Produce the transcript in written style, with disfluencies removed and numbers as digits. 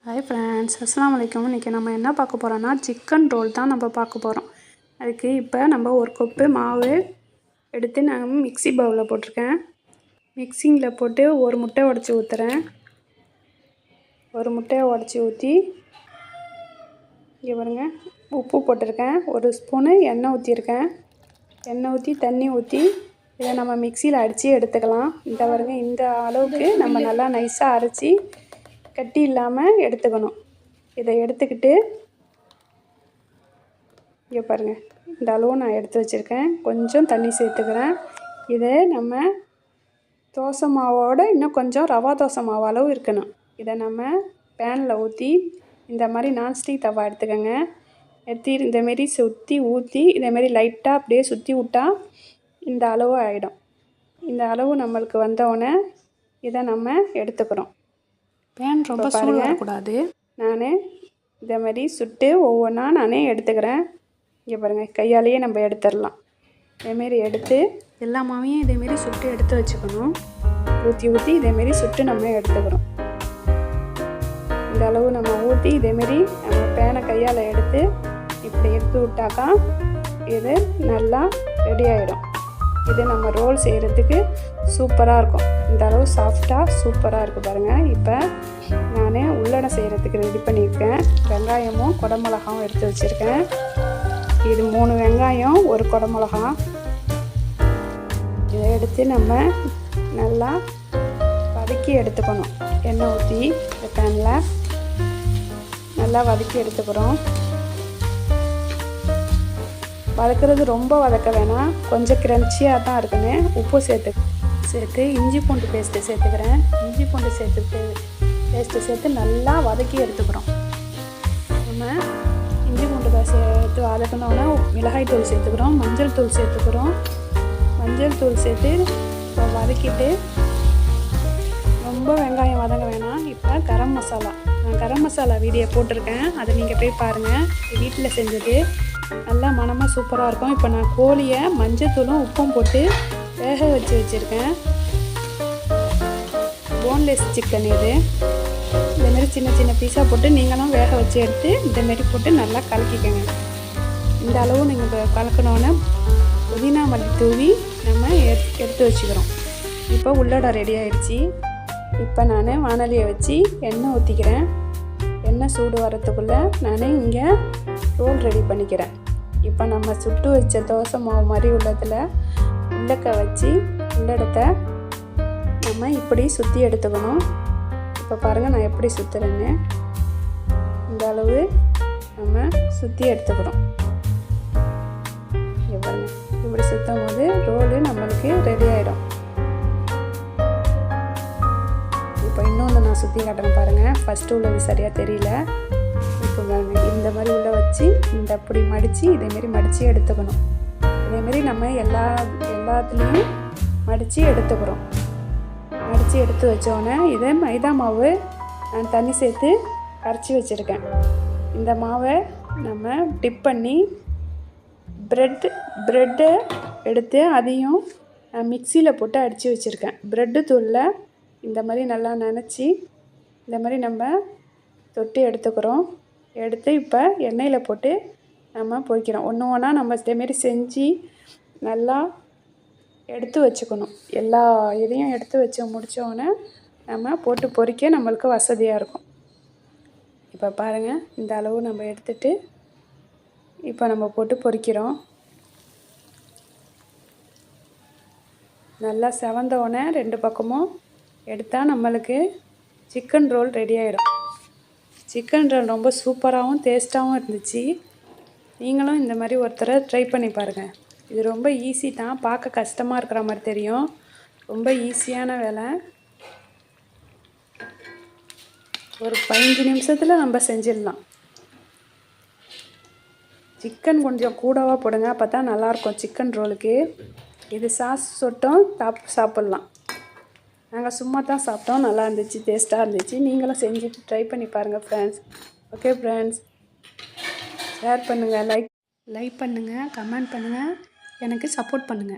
Hi friends, அஸ்ஸலாமு அலைக்கும். இன்றைக்கி நம்ம என்ன பார்க்க போகிறோன்னா சிக்கன் ரோல் தான் நம்ம பார்க்க போகிறோம். அதுக்கு இப்போ நம்ம ஒரு கப்பு மாவு எடுத்து நான் மிக்ஸி பவுலில் போட்டிருக்கேன். மிக்ஸிங்கில் போட்டு ஒரு முட்டை உடச்சி ஊற்றுறேன். ஒரு முட்டையை உடச்சி ஊற்றி இங்கே பாருங்க, உப்பு போட்டிருக்கேன். ஒரு ஸ்பூனு எண்ணெய் ஊற்றிருக்கேன். எண்ணெய் ஊற்றி தண்ணி ஊற்றி இதை நம்ம மிக்சியில் அடித்து எடுத்துக்கலாம். இந்த பாருங்க, இந்த அளவுக்கு நம்ம நல்லா நைஸாக அரைச்சி கட்டி இல்லாமல் எடுத்துக்கணும். இதை எடுத்துக்கிட்டு இங்கே பாருங்கள், இந்த அளவு நான் எடுத்து வச்சுருக்கேன். கொஞ்சம் தண்ணி சேர்த்துக்கிறேன். இதை நம்ம தோசை மாவோட இன்னும் கொஞ்சம் ரவா தோசை மாவு அளவு இருக்கணும். இதை நம்ம பேனில் ஊற்றி இந்த மாதிரி நான்ஸ்டிக் தவா எடுத்துக்கோங்க. எடுத்து இந்தமாரி சுற்றி ஊற்றி இதேமாரி லைட்டாக அப்படியே சுற்றி விட்டால் இந்த அளவு ஆகிடும். இந்த அளவு நம்மளுக்கு வந்தோடனே இதை நம்ம எடுத்துக்கிறோம். பேன் ரொம்ப சூடாகக்கூடாது. நான் இதை மாதிரி சுட்டு ஒவ்வொன்றா நானே எடுத்துக்கிறேன். இங்கே பாருங்கள், கையாலேயே நம்ம எடுத்துடலாம். இதேமாரி எடுத்து எல்லா மாவையும் இதேமாரி சுட்டு எடுத்து வச்சுக்கணும். ஊற்றி இதேமாரி சுட்டு நம்ம எடுத்துக்கிறோம். இந்த அளவு நம்ம ஊற்றி இதேமாரி நம்ம பேனை கையால் எடுத்து இப்படி எடுத்து விட்டாக்கா இது நல்லா ரெடி ஆகிடும். இது நம்ம ரோல் செய்கிறதுக்கு சூப்பராக இருக்கும். இந்த அளவு சாஃப்டாக சூப்பராக இருக்குது பாருங்கள். இப்போ நான் உள்ளடை செய்கிறதுக்கு ரெடி பண்ணியிருக்கேன். வெங்காயமும் குடமிளகாவும் எடுத்து வச்சுருக்கேன். இது 3 வெங்காயம், ஒரு குடமிளகா. இதை எடுத்து நம்ம நல்லா வதக்கி எடுத்துக்கணும். எண்ணெய் ஊற்றி இந்த பேனில் நல்லா வதக்கி எடுத்துக்கிறோம். வதக்கிறது ரொம்ப வதக்க வேணாம், கொஞ்சம் கிரன்ச்சியாக தான் இருக்குன்னு. உப்பு சேர்த்து இஞ்சி பூண்டு பேஸ்ட்டு சேர்த்துக்கிறேன். இஞ்சி பூண்டு பேஸ்ட்டு சேர்த்து நல்லா வதக்கி எடுத்துக்கிறோம். நம்ம இஞ்சி பூண்டு சேர்த்து வதக்கினோன்னா மிளகாய் தூள் சேர்த்துக்கிறோம், மஞ்சள் தூள் சேர்த்துக்கிறோம். மஞ்சள் தூள் சேர்த்து இப்போ வதக்கிட்டு ரொம்ப வெங்காயம் வதங்க வேணாம். இப்போ கரம் மசாலா, நான் கரம் மசாலா வீடியோ போட்டிருக்கேன், அதை நீங்கள் போய் பாருங்கள். வீட்டில் செஞ்சது நல்லா மணமாக சூப்பராக இருக்கும். இப்போ நான் கோழியை மஞ்சத்தூளும் உப்பும் போட்டு வேக வச்சு வச்சுருக்கேன். போன்லெஸ் சிக்கன் இது. இந்தமாரி சின்ன சின்ன பீஸாக போட்டு நீங்களும் வேக வச்சு எடுத்து இந்தமாரி போட்டு நல்லா கலக்கிக்கோங்க. இந்த அளவு நீங்கள் கலக்கணுன்னு புதினா மல்லி தூவி நம்ம எடுத்து வச்சுக்கிறோம். இப்போ உள்ளடை ரெடி ஆகிடுச்சி. இப்போ நான் வானலியை வச்சு எண்ணெய் ஊற்றிக்கிறேன். எண்ணெய் சூடு வரத்துக்குள்ளே நான் இங்கே ரோல் ரெடி பண்ணிக்கிறேன். இப்போ நம்ம சுட்டு வச்ச தோசை மாவு மாதிரி உள்ளதில் உள்ளக்க வச்சு உள்ளடத்தை நம்ம இப்படி சுற்றி எடுத்துக்கணும். இப்போ பாருங்கள், நான் எப்படி சுற்றுறேன்னு. இந்த அளவு நம்ம சுற்றி எடுத்துக்கிறோம். இங்கே பாருங்கள், இப்படி சுற்றும் போது ரோலு நம்மளுக்கு ரெடி ஆகிடும். இப்போ இன்னொன்று நான் சுற்றி காட்டுறேன் பாருங்கள். ஃபஸ்ட்டு உள்ளது சரியாக தெரியல. இப்போ பாருங்கள், இந்த மாதிரி உள்ள வச்சு இந்த அப்படி மடித்து இதேமாரி மடித்து எடுத்துக்கணும். இதேமாரி நம்ம எல்லாத்துலேயும் மடித்து எடுத்துக்கிறோம். மடித்து எடுத்து வச்சோடனே இதை மைதா மாவு நான் தண்ணி சேர்த்து கரைச்சி வச்சுருக்கேன். இந்த மாவை நம்ம டிப் பண்ணி ப்ரெட்டை எடுத்து அதையும் நான் மிக்சியில் போட்டு அடித்து வச்சுருக்கேன். ப்ரெட்டு தூளில் இந்த மாதிரி நல்லா நனைச்சி இந்த மாதிரி நம்ம தொட்டி எடுத்துக்கிறோம். எடுத்து இப்போ எண்ணெயில் போட்டு நம்ம பொரிக்கிறோம். ஒன்று ஒன்றா நம்ம இதேமாரி செஞ்சு நல்லா எடுத்து வச்சுக்கணும். எல்லா இதையும் எடுத்து வச்சு முடித்தோடனே நம்ம போட்டு பொரிக்க நம்மளுக்கு வசதியாக இருக்கும். இப்போ பாருங்கள், இந்த அளவு நம்ம எடுத்துட்டு இப்போ நம்ம போட்டு பொரிக்கிறோம். நல்லா செவந்தோடனே 2 பக்கமும் எடுத்தால் நம்மளுக்கு சிக்கன் ரோல் ரெடி ஆகிடும். சிக்கன் ரோல் ரொம்ப சூப்பராகவும் டேஸ்ட்டாகவும் இருந்துச்சு. நீங்களும் இந்த மாதிரி ஒருத்தரை ட்ரை பண்ணி பாருங்கள். இது ரொம்ப ஈஸி தான். பார்க்க கஷ்டமாக இருக்கிற மாதிரி தெரியும், ரொம்ப ஈஸியான வேலை. ஒரு 15 நிமிஷத்தில் நம்ம செஞ்சிடலாம். சிக்கன் கொஞ்சம் கூடவா போடுங்க, அப்போ தான் நல்லாயிருக்கும் சிக்கன் ரோலுக்கு. இது சாஸ் சொட்டும் சாப்பிட்லாம். நாங்கள் சும்மா தான் சாப்பிட்டோம், நல்லா இருந்துச்சு, டேஸ்ட்டாக இருந்துச்சு. நீங்களும் செஞ்சுட்டு ட்ரை பண்ணி பாருங்கள் ஃப்ரெண்ட்ஸ். ஓகே ஃப்ரெண்ட்ஸ், ஷேர் பண்ணுங்கள், லைக் பண்ணுங்கள், கமெண்ட் பண்ணுங்கள், எனக்கு சப்போர்ட் பண்ணுங்கள்.